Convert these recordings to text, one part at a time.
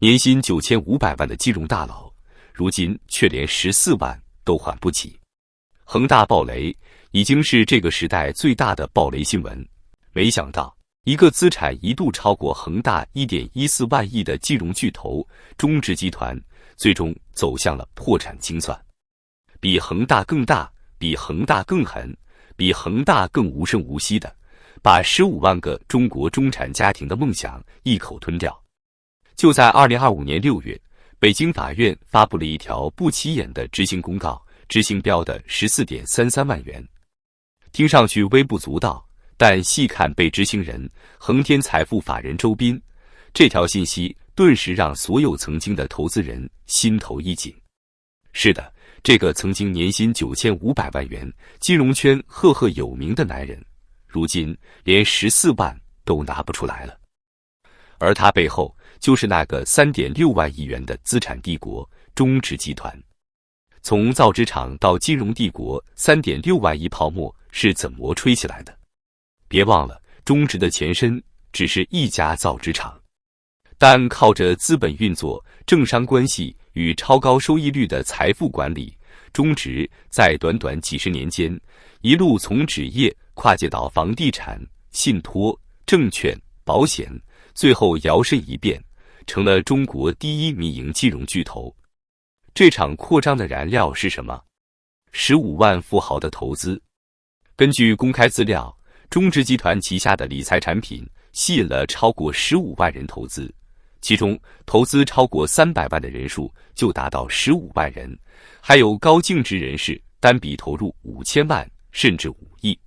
年薪9500万的金融大佬，如今却连14万都还不起。恒大暴雷已经是这个时代最大的暴雷新闻。没想到，一个资产一度超过恒大1.14万亿的金融巨头中植集团，最终走向了破产清算。比恒大更大，比恒大更狠，比恒大更无声无息的，把15万个中国中产家庭的梦想一口吞掉。就在2025年6月，北京法院发布了一条不起眼的执行公告，执行标的14.33万元。听上去微不足道，但细看被执行人恒天财富法人周斌，这条信息顿时让所有曾经的投资人心头一紧。是的，这个曾经年薪9500万元、金融圈赫赫有名的男人，如今连14万都拿不出来了。而他背后就是那个3.6万亿元的资产帝国中植集团。从造纸厂到金融帝国，3.6万亿泡沫是怎么吹起来的？别忘了，中植的前身只是一家造纸厂，但靠着资本运作、政商关系与超高收益率的财富管理，中植在短短几十年间，一路从纸业跨界到房地产、信托、证券、保险，最后摇身一变，成了中国第一民营金融巨头。这场扩张的燃料是什么？15万富豪的投资。根据公开资料，中植集团旗下的理财产品吸引了超过15万人投资，其中投资超过300万的人数就达到15万人，还有高净值人士单笔投入5000万甚至5亿。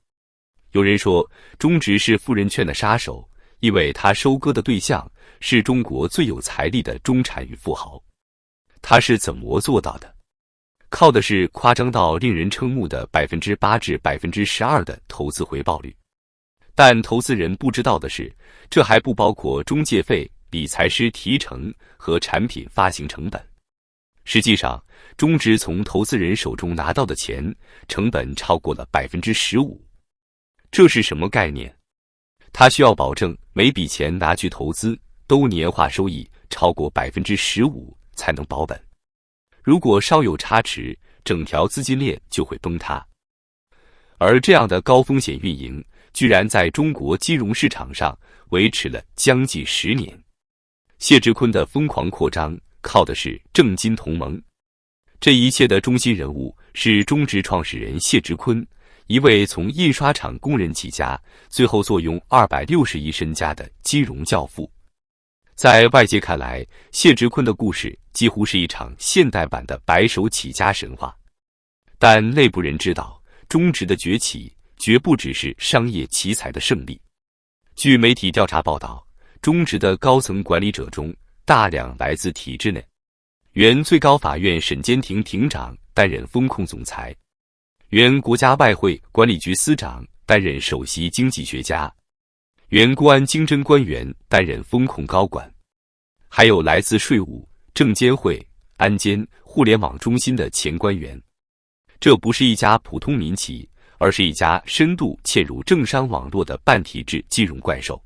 有人说，中植是富人圈的杀手，因为他收割的对象是中国最有财力的中产与富豪。他是怎么做到的？靠的是夸张到令人瞠目的8%至12%的投资回报率。但投资人不知道的是，这还不包括中介费、理财师提成和产品发行成本。实际上，中植从投资人手中拿到的钱成本超过了15%。这是什么概念？他需要保证每笔钱拿去投资都年化收益超过15%才能保本。如果稍有差池，整条资金链就会崩塌。而这样的高风险运营，居然在中国金融市场上维持了将近10年。谢志坤的疯狂扩张，靠的是正金同盟。这一切的中心人物是中植创始人谢志坤，一位从印刷厂工人起家，最后坐拥260亿身家的金融教父。在外界看来，谢志坤的故事几乎是一场现代版的白手起家神话。但内部人知道，中植的崛起绝不只是商业奇才的胜利。据媒体调查报道，中植的高层管理者中，大量来自体制内。原最高法院审监庭庭长担任风控总裁，原国家外汇管理局司长担任首席经济学家，原公安经侦官员担任风控高管，还有来自税务、证监会、安监、互联网中心的前官员。这不是一家普通民企，而是一家深度嵌入政商网络的半体制金融怪兽。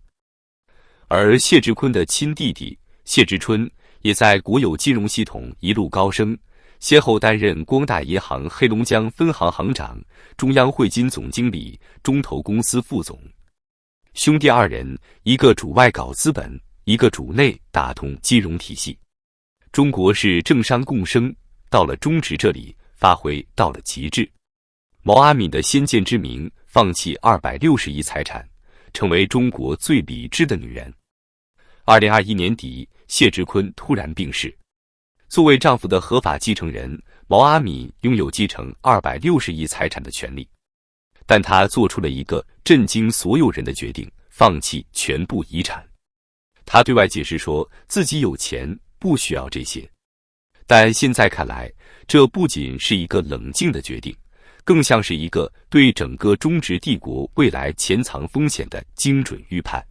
而谢志坤的亲弟弟谢志春也在国有金融系统一路高升，先后担任光大银行黑龙江分行行长、中央汇金总经理、中投公司副总。兄弟二人，一个主外搞资本，一个主内打通金融体系。中国是政商共生，到了中植这里发挥到了极致。毛阿敏的先见之明，放弃260亿财产，成为中国最理智的女人。2021年底，谢志坤突然病逝。作为丈夫的合法继承人，毛阿敏拥有继承260亿财产的权利。但她做出了一个震惊所有人的决定，放弃全部遗产。她对外解释说自己有钱，不需要这些。但现在看来，这不仅是一个冷静的决定，更像是一个对整个中植帝国未来潜藏风险的精准预判。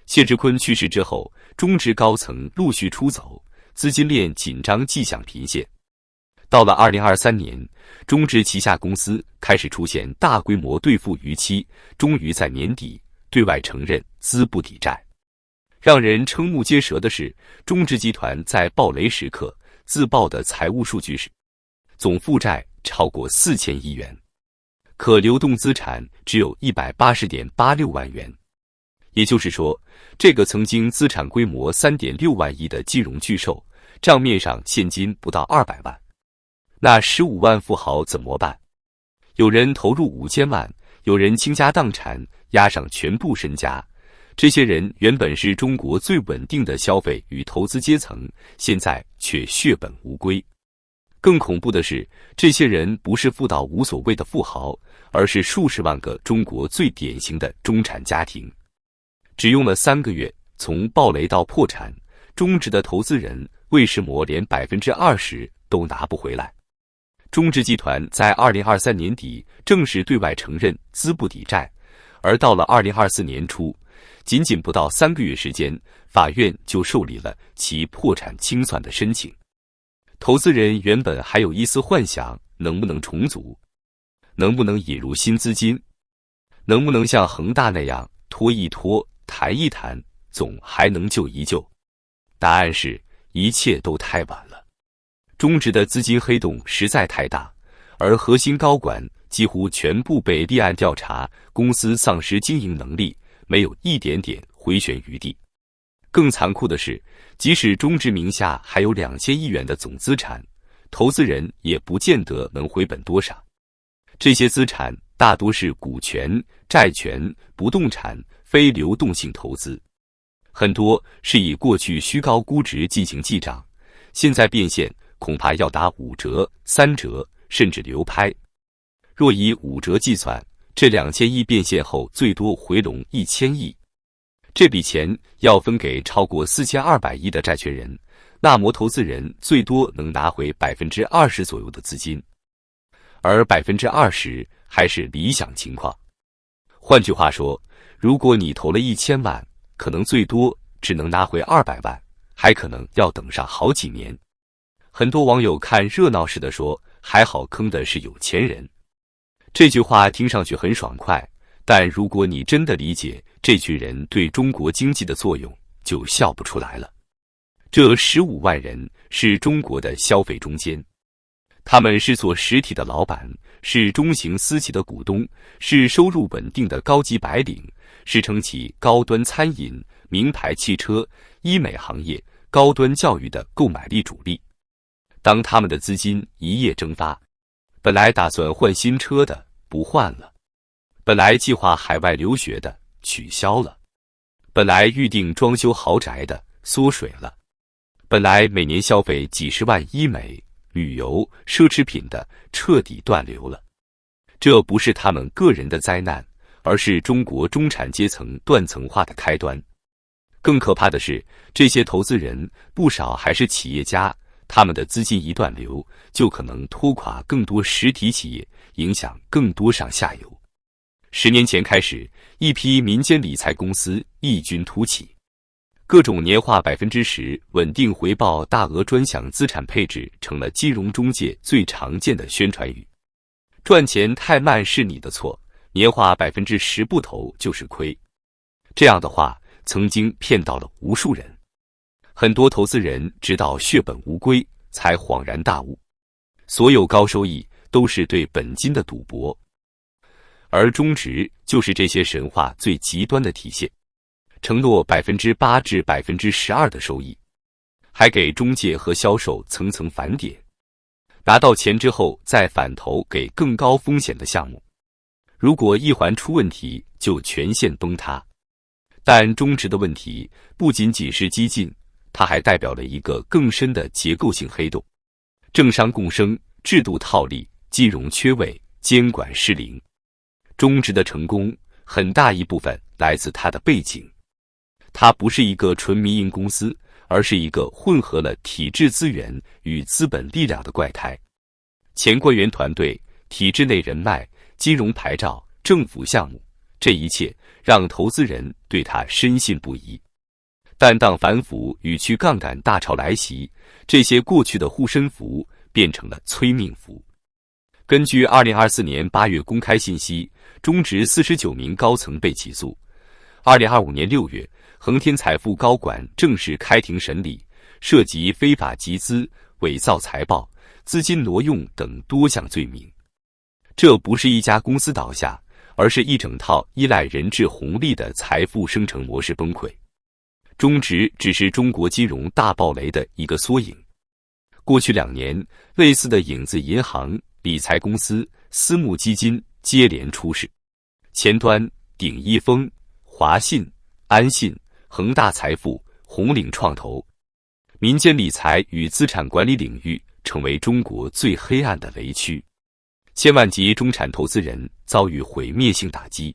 谢志坤去世之后，中植高层陆续出走，资金链紧张迹象频现。到了2023年，中植旗下公司开始出现大规模兑付逾期，终于在年底对外承认资不抵债。让人瞠目结舌的是，中植集团在暴雷时刻自曝的财务数据是，总负债超过4000亿元，可流动资产只有180.86万元。也就是说，这个曾经资产规模3.6万亿的金融巨兽，账面上现金不到200万。那15万富豪怎么办？有人投入5000万，有人倾家荡产，押上全部身家。这些人原本是中国最稳定的消费与投资阶层，现在却血本无归。更恐怖的是，这些人不是富到无所谓的富豪，而是数十万个中国最典型的中产家庭。只用了3个月，从暴雷到破产，中植的投资人为什么连20%都拿不回来？中植集团在2023年底正式对外承认资不抵债，而到了2024年初，仅仅不到3个月时间，法院就受理了其破产清算的申请。投资人原本还有一丝幻想，能不能重组？能不能引入新资金？能不能像恒大那样拖一拖、谈一谈，总还能救一救？答案是，一切都太晚了。中植的资金黑洞实在太大，而核心高管几乎全部被立案调查，公司丧失经营能力，没有一点点回旋余地。更残酷的是，即使中植名下还有2000亿元的总资产，投资人也不见得能回本多少。这些资产大多是股权、债权、不动产、非流动性投资，很多是以过去虚高估值进行记账，现在变现恐怕要打5折、3折，甚至流拍。若以5折计算，这2000亿变现后最多回笼1000亿。这笔钱要分给超过4200亿的债权人，那么投资人最多能拿回20%左右的资金，而20%还是理想情况。换句话说，如果你投了1000万，可能最多只能拿回200万，还可能要等上好几年。很多网友看热闹似的说，还好坑的是有钱人。这句话听上去很爽快，但如果你真的理解这群人对中国经济的作用，就笑不出来了。这15万人是中国的消费中坚，他们是做实体的老板，是中型私企的股东，是收入稳定的高级白领，是撑起高端餐饮、名牌汽车、医美行业、高端教育的购买力主力。当他们的资金一夜蒸发，本来打算换新车的不换了，本来计划海外留学的取消了，本来预定装修豪宅的缩水了，本来每年消费几十万医美、旅游、奢侈品的彻底断流了。这不是他们个人的灾难，而是中国中产阶层断层化的开端。更可怕的是，这些投资人不少还是企业家，他们的资金一断流，就可能拖垮更多实体企业，影响更多上下游。10年前开始，一批民间理财公司异军突起，各种年化10%稳定回报、大额专项资产配置成了金融中介最常见的宣传语。赚钱太慢是你的错，年化10%不投就是亏。这样的话，曾经骗到了无数人。很多投资人直到血本无归，才恍然大悟，所有高收益都是对本金的赌博。而中植就是这些神话最极端的体现，承诺8%至12%的收益，还给中介和销售层层返点，拿到钱之后再返投给更高风险的项目。如果一环出问题，就全线崩塌。但中植的问题不仅仅是激进，它还代表了一个更深的结构性黑洞：政商共生、制度套利、金融缺位、监管失灵。中植的成功很大一部分来自它的背景，它不是一个纯民营公司，而是一个混合了体制资源与资本力量的怪胎。前官员团队、体制内人脉、金融牌照、政府项目，这一切让投资人对他深信不疑。但当反腐与去杠杆大潮来袭，这些过去的护身符变成了催命符。根据2024年8月公开信息，中植49名高层被起诉。2025年6月，恒天财富高管正式开庭审理，涉及非法集资、伪造财报、资金挪用等多项罪名。这不是一家公司倒下，而是一整套依赖人质红利的财富生成模式崩溃。中植只是中国金融大暴雷的一个缩影。过去2年，类似的影子银行、理财公司、私募基金接连出事。前端鼎一丰、华信、安信、恒大财富、红岭创投，民间理财与资产管理领域成为中国最黑暗的雷区，千万级中产投资人遭遇毁灭性打击，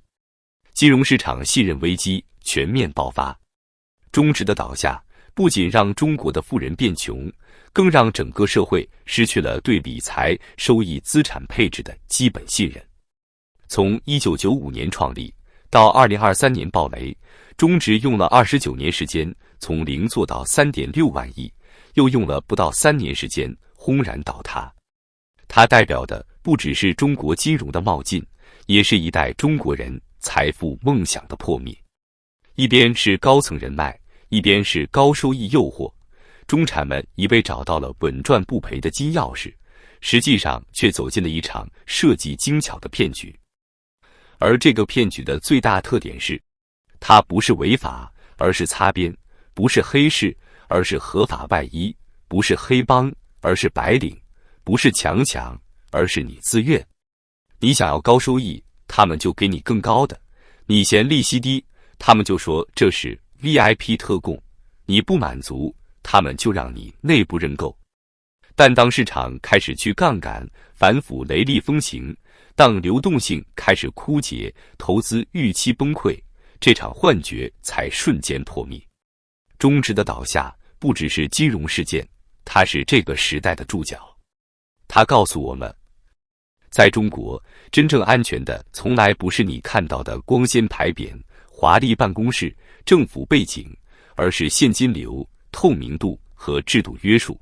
金融市场信任危机全面爆发。中植的倒下不仅让中国的富人变穷，更让整个社会失去了对理财、收益、资产配置的基本信任。从1995年创立到2023年爆雷，中植用了29年时间从零做到3.6万亿，又用了不到3年时间轰然倒塌。它代表的不只是中国金融的冒进，也是一代中国人财富梦想的破灭。一边是高层人脉，一边是高收益诱惑，中产们以为找到了稳赚不赔的金钥匙，实际上却走进了一场设计精巧的骗局。而这个骗局的最大特点是，它不是违法，而是擦边；不是黑市，而是合法外衣；不是黑帮，而是白领；不是强抢，而是你自愿。你想要高收益，他们就给你更高的；你嫌利息低，他们就说这是 VIP 特供；你不满足，他们就让你内部认购。但当市场开始去杠杆，反腐雷厉风行，当流动性开始枯竭，投资预期崩溃，这场幻觉才瞬间破灭。中植的倒下不只是金融事件，它是这个时代的注脚。它告诉我们，在中国，真正安全的从来不是你看到的光鲜牌匾、华丽办公室、政府背景，而是现金流、透明度和制度约束。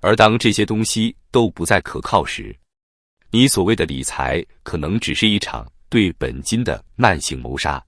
而当这些东西都不再可靠时，你所谓的理财可能只是一场对本金的慢性谋杀。